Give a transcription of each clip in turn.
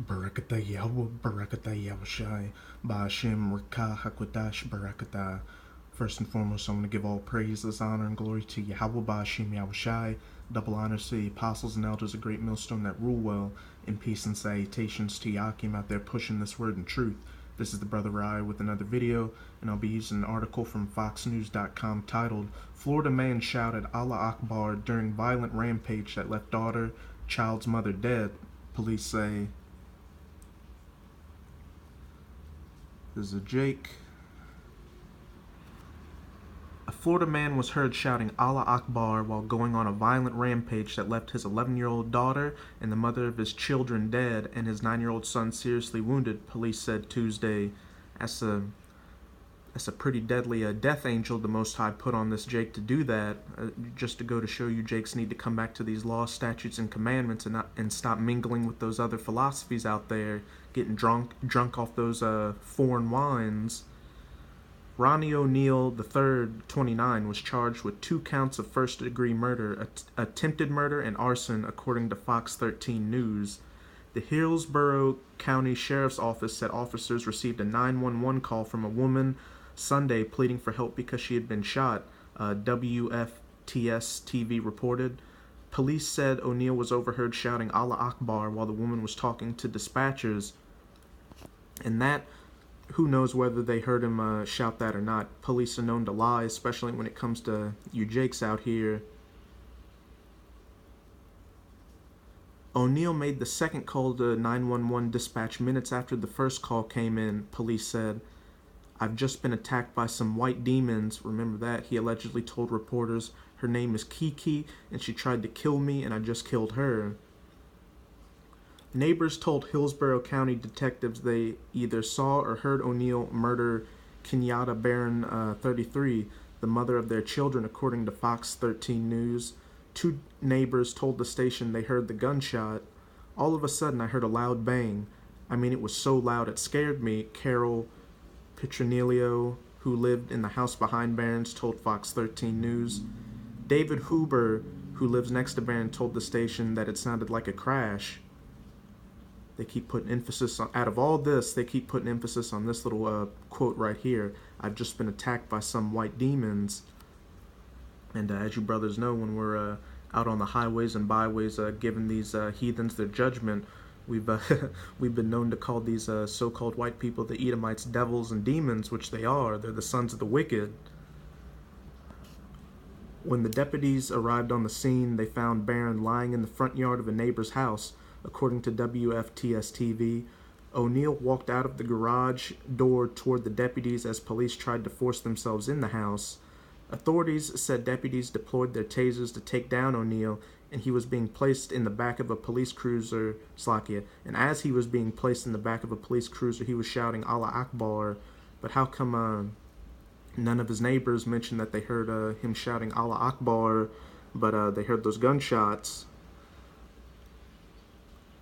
Barakata Yahweh, Barakata Yahushai, Ba'ashem Rakah Hakwadash, Barakata. First and foremost, I want to give all praises, honor, and glory to Yahweh, Ba'ashem Yahushai. Double honors to the apostles and elders of Great Millstone that rule well, and peace and salutations to Yakim out there pushing this word in truth. This is the Brother Rai with another video, and I'll be using an article from FoxNews.com titled, Florida Man Shouted Allah Akbar During Violent Rampage That Left Daughter, Child's Mother Dead. Police say. This is a Jake. A Florida man was heard shouting Allah Akbar while going on a violent rampage that left his 11-year-old daughter and the mother of his children dead and his 9-year-old son seriously wounded, police said Tuesday. That's a pretty deadly death angel the Most High put on this Jake to do that, just to go to show you Jakes need to come back to these laws, statutes, and commandments and stop mingling with those other philosophies out there, getting drunk off those foreign wines. Ronnie O'Neill III, 29, was charged with 2 counts of first-degree murder, attempted murder, and arson, according to Fox 13 News. The Hillsborough County Sheriff's Office said officers received a 911 call from a woman Sunday pleading for help because she had been shot, WFTS-TV reported. Police said O'Neill was overheard shouting Allah Akbar while the woman was talking to dispatchers, and that, who knows whether they heard him shout that or not. Police are known to lie, especially when it comes to you Jakes out here. O'Neill made the second call to 911 dispatch minutes after the first call came in, police said. I've just been attacked by some white demons. Remember that? He allegedly told reporters, her name is Kiki, and she tried to kill me, and I just killed her. Neighbors told Hillsborough County detectives they either saw or heard O'Neill murder Kenyatta Barron, 33, the mother of their children, according to Fox 13 News. 2 neighbors told the station they heard the gunshot. All of a sudden, I heard a loud bang. I mean, it was so loud it scared me, Carol Petronilio, who lived in the house behind Barron's, told Fox 13 News. David Huber, who lives next to Barron, told the station that it sounded like a crash. They keep putting emphasis on, out of all this, they keep putting emphasis on this little quote right here. I've just been attacked by some white demons. And as you brothers know, when we're out on the highways and byways giving these heathens their judgment, we've been known to call these so-called white people, the Edomites, devils and demons, which they are. They're the sons of the wicked. When the deputies arrived on the scene, they found Barron lying in the front yard of a neighbor's house, according to WFTS-TV. O'Neill walked out of the garage door toward the deputies as police tried to force themselves in the house. Authorities said deputies deployed their tasers to take down O'Neill, and he was being placed in the back of a police cruiser, Slakia. And as he was being placed in the back of a police cruiser, he was shouting Allah Akbar. But how come none of his neighbors mentioned that they heard him shouting Allah Akbar, but they heard those gunshots?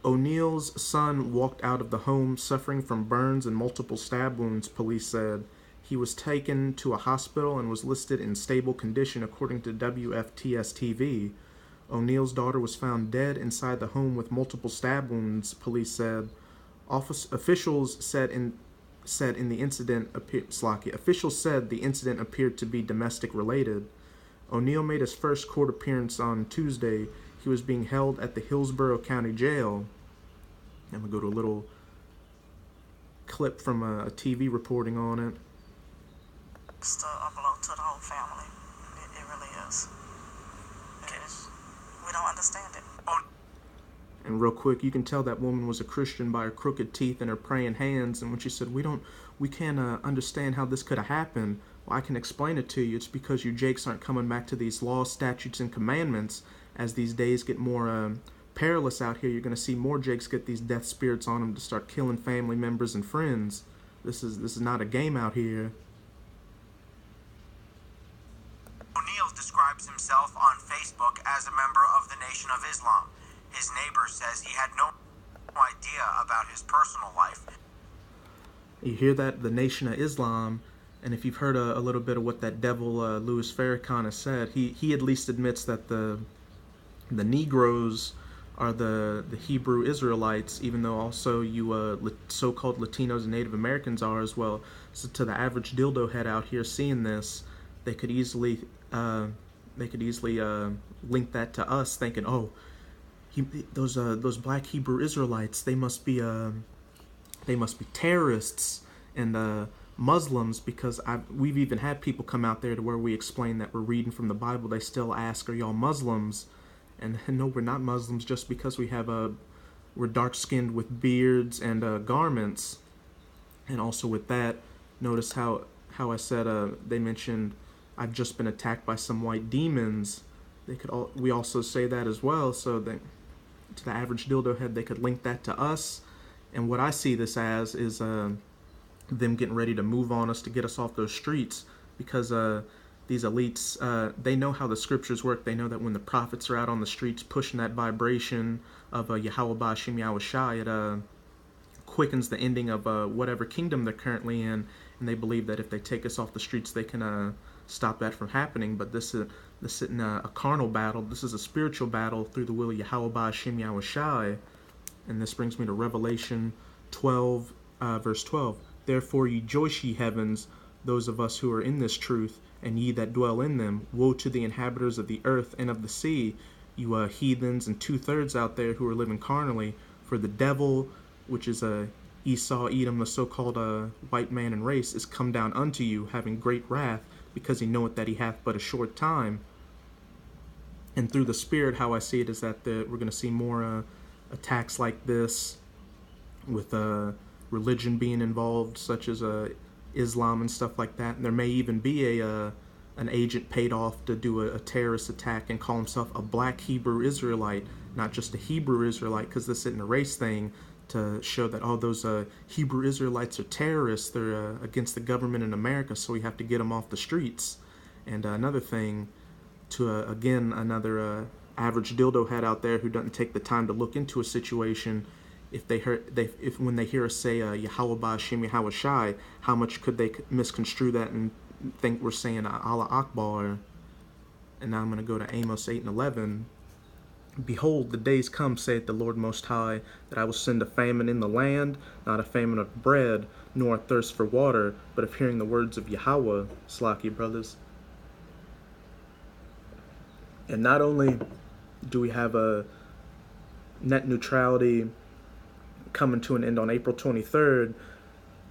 O'Neill's son walked out of the home suffering from burns and multiple stab wounds, police said. He was taken to a hospital and was listed in stable condition, according to WFTS-TV. O'Neill's daughter was found dead inside the home with multiple stab wounds, police said. Officials said the incident appeared to be domestic related. O'Neill made his first court appearance on Tuesday. He was being held at the Hillsborough County Jail. I'm going to go to a little clip from a TV reporting on it. It's a blow to the whole family. It really is. We don't understand it. And real quick, you can tell that woman was a Christian by her crooked teeth and her praying hands. And when she said, we can't understand how this could have happened. Well, I can explain it to you. It's because you Jakes aren't coming back to these laws, statutes, and commandments. As these days get more perilous out here, you're going to see more Jakes get these death spirits on them to start killing family members and friends. This is not a game out here. O'Neill describes himself on Facebook as a member of the Nation of Islam. His neighbor says he had no idea about his personal life. You hear that? The Nation of Islam. And if you've heard a little bit of what that devil Louis Farrakhan has said, he at least admits that the Negroes are the Hebrew Israelites, even though also you so-called Latinos and Native Americans are as well. So to the average dildo head out here seeing this, they could easily link that to us, thinking, oh, those black Hebrew Israelites, they must be terrorists and Muslims, because we've even had people come out there to where we explain that we're reading from the Bible. They still ask, are y'all Muslims? And no, we're not Muslims just because we're dark-skinned with beards and garments. And also with that, notice how I said they mentioned I've just been attacked by some white demons. We also say that as well, so that to the average dildo head, they could link that to us. And what I see this as is them getting ready to move on us to get us off those streets, because these elites, they know how the scriptures work. They know that when the prophets are out on the streets pushing that vibration of Yahweh Ba'Shem Yahweh Shai, it quickens the ending of whatever kingdom they're currently in, and they believe that if they take us off the streets, they can stop that from happening. But this isn't a carnal battle. This is a spiritual battle through the will of Yahweh Ba'Shem Yahweh Shai. And this brings me to Revelation 12, verse 12. Therefore rejoice, ye heavens, those of us who are in this truth, and ye that dwell in them. Woe to the inhabitants of the earth and of the sea, you heathens and 2/3 out there who are living carnally. For the devil, which is Esau, Edom, the so-called white man and race, is come down unto you, having great wrath, because he knoweth that he hath but a short time. And through the Spirit, how I see it is that we're going to see more attacks like this, with religion being involved, such as Islam and stuff like that. And there may even be an agent paid off to do a terrorist attack and call himself a black Hebrew Israelite, not just a Hebrew Israelite, because this isn't a race thing, to show that, oh, those Hebrew Israelites are terrorists. They're against the government in America, so we have to get them off the streets. And another thing, again, another average dildo head out there who doesn't take the time to look into a situation, when they hear us say Yahweh Ba'Shem Yahweh Shai, how much could they misconstrue that and think we're saying Allah Akbar? And now I'm going to go to Amos 8 and 11. Behold, the days come, saith the Lord Most High, that I will send a famine in the land, not a famine of bread, nor a thirst for water, but of hearing the words of Yahweh. Slacky, brothers. And not only do we have a net neutrality coming to an end on April 23rd,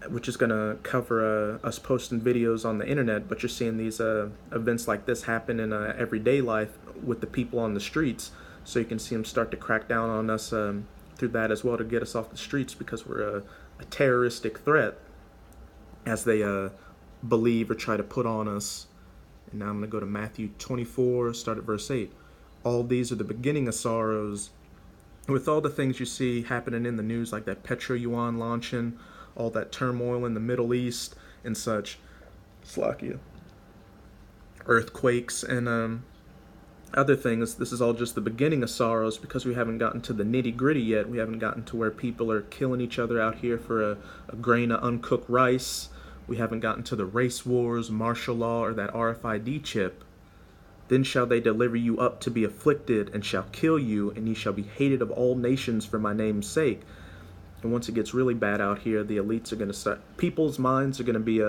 which is going to cover us posting videos on the internet, but you're seeing these events like this happen in everyday life with the people on the streets. So you can see them start to crack down on us through that as well, to get us off the streets, because we're a terroristic threat, as they believe or try to put on us. And now I'm going to go to Matthew 24, start at verse 8. All these are the beginning of sorrows. With all the things you see happening in the news, like that Petro Yuan launching, all that turmoil in the Middle East and such, Slovakia, earthquakes and other things, this is all just the beginning of sorrows, because we haven't gotten to the nitty-gritty yet. We haven't gotten to where people are killing each other out here for a grain of uncooked rice. We haven't gotten to the race wars, martial law, or that RFID chip. Then shall they deliver you up to be afflicted, and shall kill you, and ye shall be hated of all nations for my name's sake. And once it gets really bad out here, the elites are going to start, people's minds are going to be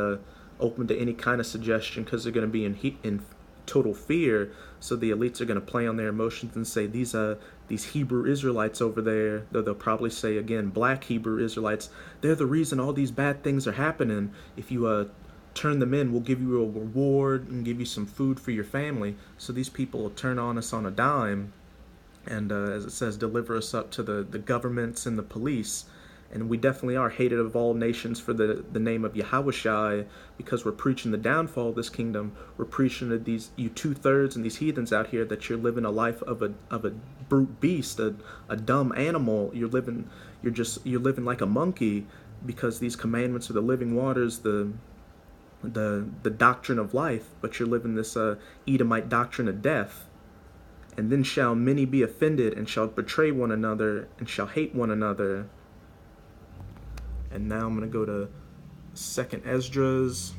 open to any kind of suggestion, because they're going to be in total fear. So the elites are going to play on their emotions and say, these Hebrew Israelites over there, though they'll probably say, again, black Hebrew Israelites, they're the reason all these bad things are happening. If you turn them in, we'll give you a reward and give you some food for your family. So these people will turn on us on a dime, and as it says, deliver us up to the governments and the police. And we definitely are hated of all nations for the name of Yahweh Shai, because we're preaching the downfall of this kingdom. We're preaching to these, you 2/3 and these heathens out here, that you're living a life of a brute beast, a dumb animal. You're living like a monkey, because these commandments are the living waters, the doctrine of life, but you're living this Edomite doctrine of death. And then shall many be offended, and shall betray one another, and shall hate one another. And now I'm going to go to 2 Esdras,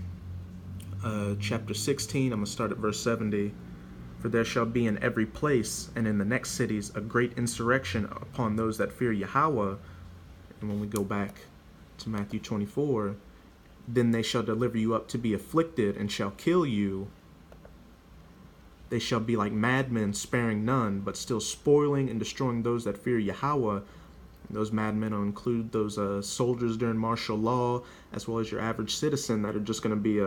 chapter 16. I'm going to start at verse 70. For there shall be in every place and in the next cities a great insurrection upon those that fear Yahweh. And when we go back to Matthew 24, then they shall deliver you up to be afflicted and shall kill you. They shall be like madmen, sparing none, but still spoiling and destroying those that fear Yahweh. And those madmen will include those soldiers during martial law, as well as your average citizen that are just going to be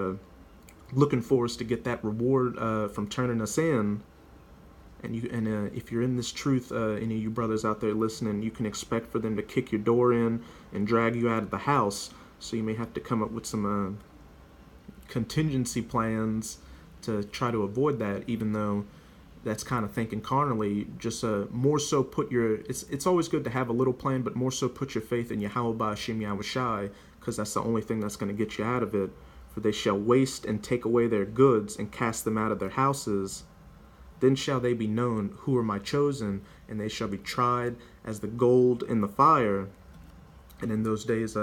looking for us to get that reward from turning us in. And if you're in this truth, any of you brothers out there listening, you can expect for them to kick your door in and drag you out of the house. So you may have to come up with some contingency plans to try to avoid that, even though that's kind of thinking carnally. Just more so put your, it's always good to have a little plan, but more so put your faith in Yahweh Ba'ashem Yahushai, because that's the only thing that's going to get you out of it. For they shall waste and take away their goods and cast them out of their houses. Then shall they be known who are my chosen, and they shall be tried as the gold in the fire. And in those days,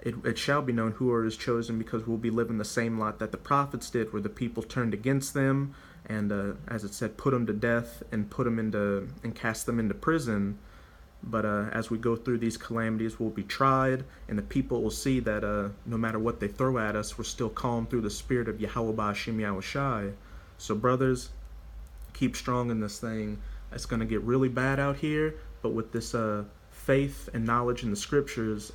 it shall be known who are his chosen, because we'll be living the same lot that the prophets did, where the people turned against them, and as it said, put them to death and cast them into prison. But as we go through these calamities, we'll be tried, and the people will see that no matter what they throw at us, we're still calm through the spirit of Yahweh Ba'ashem Yahushai. So brothers, keep strong in this thing. It's going to get really bad out here, but with this faith and knowledge in the scriptures,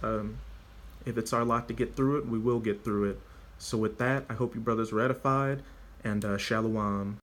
if it's our lot to get through it, we will get through it. So with that, I hope you brothers are edified, and shalom.